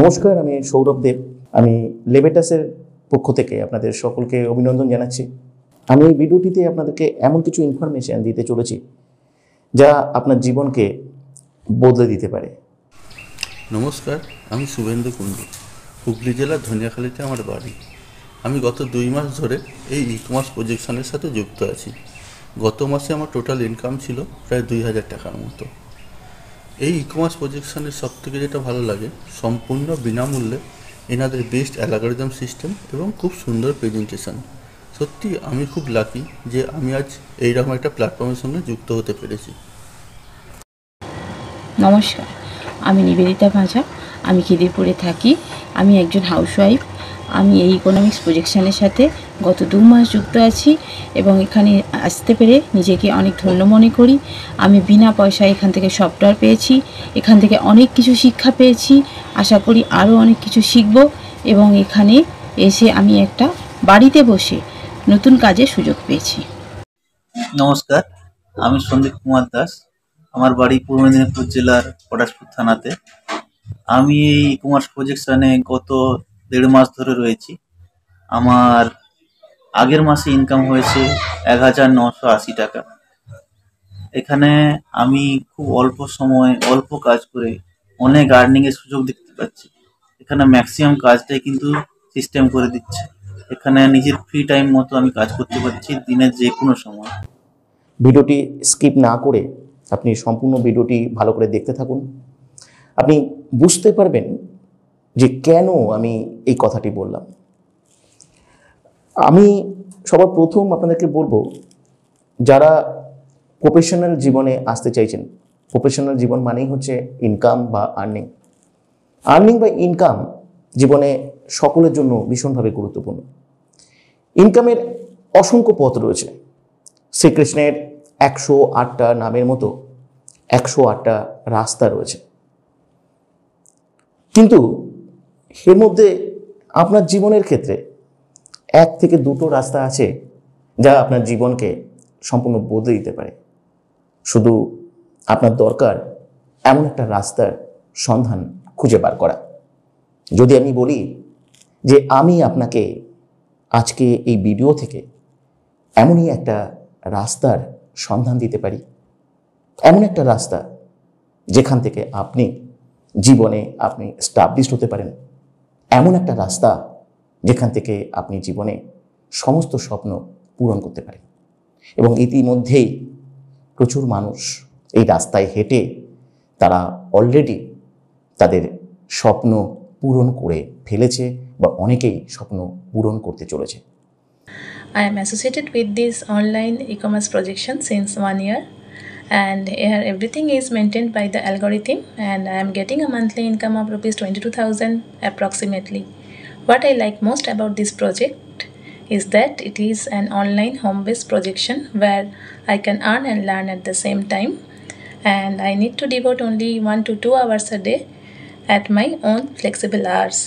নমস্কার, আমি সৌরভ দেব। আমি লেবেটাসের পক্ষ থেকে আপনাদের সকলকে অভিনন্দন জানাচ্ছি। আমি এই ভিডিওটিতে আপনাদেরকে এমন কিছু ইনফরমেশন দিতে চলেছি যা আপনার জীবনকে বদলে দিতে পারে। নমস্কার, আমি শুভেন্দু কুণ্ডু। হুগলি জেলার ধনিয়াখালীতে আমার বাড়ি। আমি গত 2 মাস ধরে এই ই-কমার্স প্রজেকশনের সাথে যুক্ত আছি। গত মাসে আমার টোটাল ইনকাম ছিল প্রায় 2000 টাকার মতো। এই ই-কমার্স প্রজেকশনের সবথেকে যেটা ভালো লাগে, সম্পূর্ণ বিনামূল্যে এনাদের বেস্ট অ্যালগরিদম সিস্টেম এবং খুব সুন্দর প্রেজেন্টেশন। সত্যি আমি খুব লাকি যে আমি আজ এইরকম একটা প্ল্যাটফর্মের সঙ্গে যুক্ত হতে পেরেছি। নমস্কার, আমি নিবেদিতা ভাঁজা। আমি খিদিরপুরে থাকি। আমি একজন হাউসওয়াইফ। আমি এই ইকোনমিক্স প্রজেকশনের সাথে গত 2 মাস যুক্ত আছি এবং এখানে আসতে পেরে নিজেকে অনেক ধন্য মনে করি। আমি বিনা পয়সায় এখান থেকে সফটওয়্যার পেয়েছি, এখান থেকে অনেক কিছু শিক্ষা পেয়েছি। আশা করি আরও অনেক কিছু শিখব এবং এখানে এসে আমি একটা বাড়িতে বসে নতুন কাজের সুযোগ পেয়েছি। নমস্কার, আমি সন্দীপ কুমার দাস। আমার বাড়ি পূর্ব মেদিনীপুর জেলার পটাশপুর থানাতে। আমি এই ই কমার্স প্রজেকশনে গত 1.5 মাস ধরে রয়েছি। আমার আগের মাসে ইনকাম হয়েছে 1980 টাকা। এখানে আমি খুব অল্প সময় অল্প কাজ করে অনেক আর্নিংয়ের সুযোগ দেখতে পাচ্ছি। এখানে ম্যাক্সিমাম কাজটাই কিন্তু সিস্টেম করে দিচ্ছে। এখানে নিজের ফ্রি টাইম মতো আমি কাজ করতে পারছি দিনের যে কোনো সময়। ভিডিওটি স্কিপ না করে আপনি সম্পূর্ণ ভিডিওটি ভালো করে দেখতে থাকুন। আপনি বুঝতে পারবেন যে কেন আমি এই কথাটি বললাম। আমি সবার প্রথম আপনাদেরকে বলবো, যারা প্রফেশনাল জীবনে আসতে চাইছেন, প্রফেশনাল জীবন মানেই হচ্ছে ইনকাম বা আর্নিং বা ইনকাম জীবনে সকলের জন্য ভীষণভাবে গুরুত্বপূর্ণ। ইনকামের অসংখ্য পথ রয়েছে। শ্রীকৃষ্ণের 108টা নামের মতো 108টা রাস্তা রয়েছে, কিন্তু এর মধ্যে আপনার জীবনের ক্ষেত্রে 1 থেকে 2টো রাস্তা আছে যা আপনার জীবনকে সম্পূর্ণ বদলে দিতে পারে। শুধু আপনার দরকার এমন একটা রাস্তার সন্ধান খুঁজে বার করা। যদি আমি বলি যে আমি আপনাকে আজকে এই ভিডিও থেকে এমনই একটা রাস্তার সন্ধান দিতে পারি, এমন একটা রাস্তা যেখান থেকে আপনি জীবনে এস্টাবলিশড হতে পারেন, এমন একটা রাস্তা যেখান থেকে আপনি জীবনে সমস্ত স্বপ্ন পূরণ করতে পারেন। এবং ইতিমধ্যেই প্রচুর মানুষ এই রাস্তায় হেঁটে তারা অলরেডি তাদের স্বপ্ন পূরণ করে ফেলেছে বা অনেকেই স্বপ্ন পূরণ করতে চলেছে। I am associated with this online e-commerce projection since 1 year, and here everything is maintained by the algorithm, and I am getting a monthly income of rupees 22,000 approximately. What I like most about this project is that it is an online home-based projection where I can earn and learn at the same time, and I need to devote only 1 to 2 hours a day at my own flexible hours,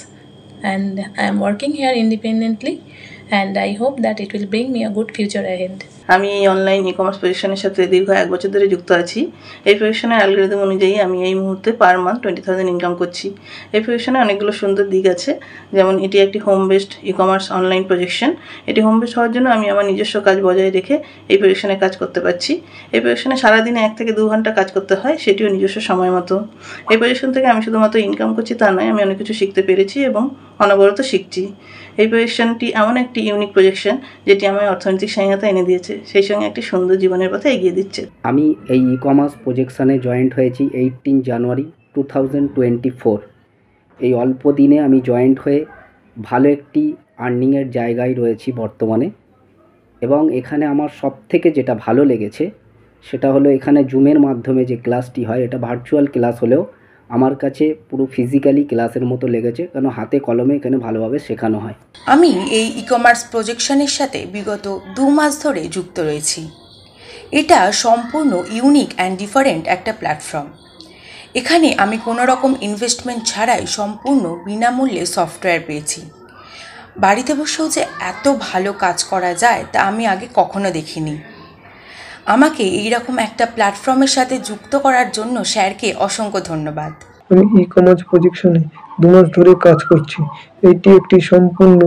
and I am working here independently, and I hope that it will bring me a good future ahead. আমি এই online e commerce প্রজেকশনের সাথে দীর্ঘ 1 বছর ধরে যুক্ত আছি। এই প্রজেকশনের algorithm অনুযায়ী আমি এই মুহূর্তে পার মান্থ 20,000 ইনকাম করছি। এই প্রজেকশনে অনেকগুলো সুন্দর দিক আছে, যেমন এটি একটি home based e commerce online projection. এটি হোম বেসড হওয়ার জন্য আমি আমার নিজস্ব কাজ বজায় রেখে এই প্রজেকশনে কাজ করতে পারছি। এই প্রজেকশনে সারাদিনে 1 থেকে 2 ঘন্টা কাজ করতে হয়, সেটিও নিজস্ব সময় মতো। এই প্রজেকশন থেকে আমি শুধুমাত্র ইনকাম করছি তা নয়, আমি অনেক কিছু শিখতে পেরেছি এবং অনবরত শিখছি। এই প্রজেকশনটি এমন একটি ইউনিক প্রজেকশন যেটি আমায় অর্থনৈতিক স্বাধীনতা এনে দিয়েছে, সেই সঙ্গে একটি সুন্দর জীবনের পথে এগিয়ে দিচ্ছে। আমি এই ই কমার্স প্রজেকশনে জয়েন্ট হয়েছি 18 জানুয়ারি 2024। এই অল্প দিনে আমি জয়েন্ট হয়ে ভালো একটি আর্নিংয়ের জায়গায় রয়েছি বর্তমানে। এবং এখানে আমার সবথেকে যেটা ভালো লেগেছে সেটা হলো এখানে জুমের মাধ্যমে যে ক্লাসটি হয়, এটা ভার্চুয়াল ক্লাস হলেও আমার কাছে পুরো ফিজিক্যালি ক্লাসের মতো লেগেছে, কারণ হাতে কলমে এখানে ভালোভাবে শেখানো হয়। আমি এই ই কমার্স প্রজেকশনের সাথে বিগত 2 মাস ধরে যুক্ত রয়েছি। এটা সম্পূর্ণ ইউনিক অ্যান্ড ডিফারেন্ট একটা প্ল্যাটফর্ম। এখানে আমি কোনো রকম ইনভেস্টমেন্ট ছাড়াই সম্পূর্ণ বিনামূল্যে সফটওয়্যার পেয়েছি। বাড়িতে বসেও যে এত ভালো কাজ করা যায় তা আমি আগে কখনো দেখিনি। আমাকে এইরকম একটা প্ল্যাটফর্মের সাথে যুক্ত করার জন্য স্যারকে অসংখ্য ধন্যবাদ। আমি ই কমার্স প্রজেকশনে 2 মাস ধরে কাজ করছি। এটি একটি সম্পূর্ণ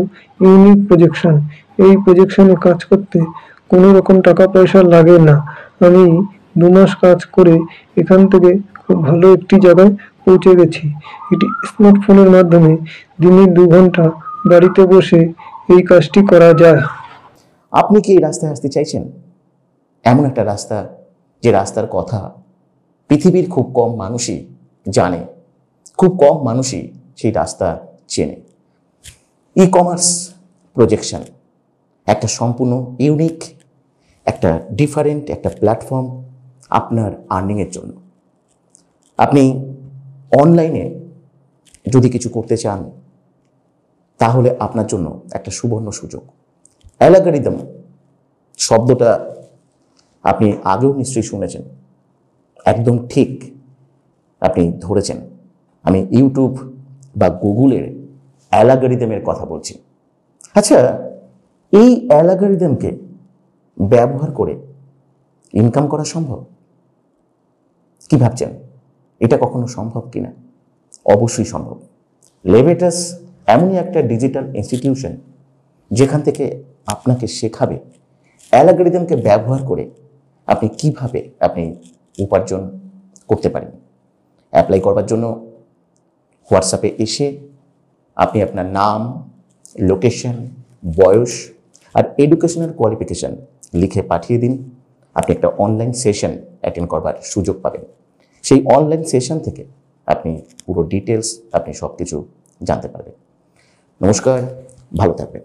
ইউনিক প্রজেকশন। এই প্রজেকশনে কাজ করতে কোনো রকম টাকা পয়সা লাগে না। আমি 2 মাস কাজ করে এখান থেকে খুব ভালো একটি জায়গায় পৌঁছে গেছি। এটি স্মার্টফোনের মাধ্যমে দিনে 2 ঘন্টা বাড়িতে বসে এই কাজটি করা যায়। আপনি কি এই রাস্তায় আসতে চাইছেন? এমন একটা রাস্তা, যে রাস্তার কথা পৃথিবীর খুব কম মানুষই জানে, খুব কম মানুষই সেই রাস্তা চেনে। ই কমার্স প্রজেকশন একটা সম্পূর্ণ ইউনিক, একটা ডিফারেন্ট একটা প্ল্যাটফর্ম আপনার আর্নিংয়ের জন্য। আপনি অনলাইনে যদি কিছু করতে চান, তাহলে আপনার জন্য একটা সুবর্ণ সুযোগ। অ্যালগরিদম শব্দটা আপনি আগেও নিশ্চয়ই শুনেছেন, একদম ঠিক আপনি ধরেছেন। আমি ইউটিউব বা গুগলের অ্যালগরিদমের কথা বলছি। আচ্ছা, এই অ্যালগরিদমকে ব্যবহার করে ইনকাম করা সম্ভব? কি ভাবছেন, এটা কখনো সম্ভব কিনা? অবশ্যই সম্ভব। লেভেটাস এমনই একটা ডিজিটাল ইনস্টিটিউশন যেখান থেকে আপনাকে শেখাবে অ্যালগরিদমকে ব্যবহার করে আপনি কিভাবে আপনি উপার্জন করতে পারেন। অ্যাপ্লাই করবার জন্য হোয়াটসঅ্যাপে এসে আপনি আপনার নাম, লোকেশন, বয়স আর এডুকেশনাল কোয়ালিফিকেশান লিখে পাঠিয়ে দিন। আপনি একটা অনলাইন সেশন অ্যাটেন্ড করবার সুযোগ পাবেন। সেই অনলাইন সেশন থেকে আপনি পুরো ডিটেলস, আপনি সব কিছু জানতে পারবেন। নমস্কার, ভালো থাকবেন।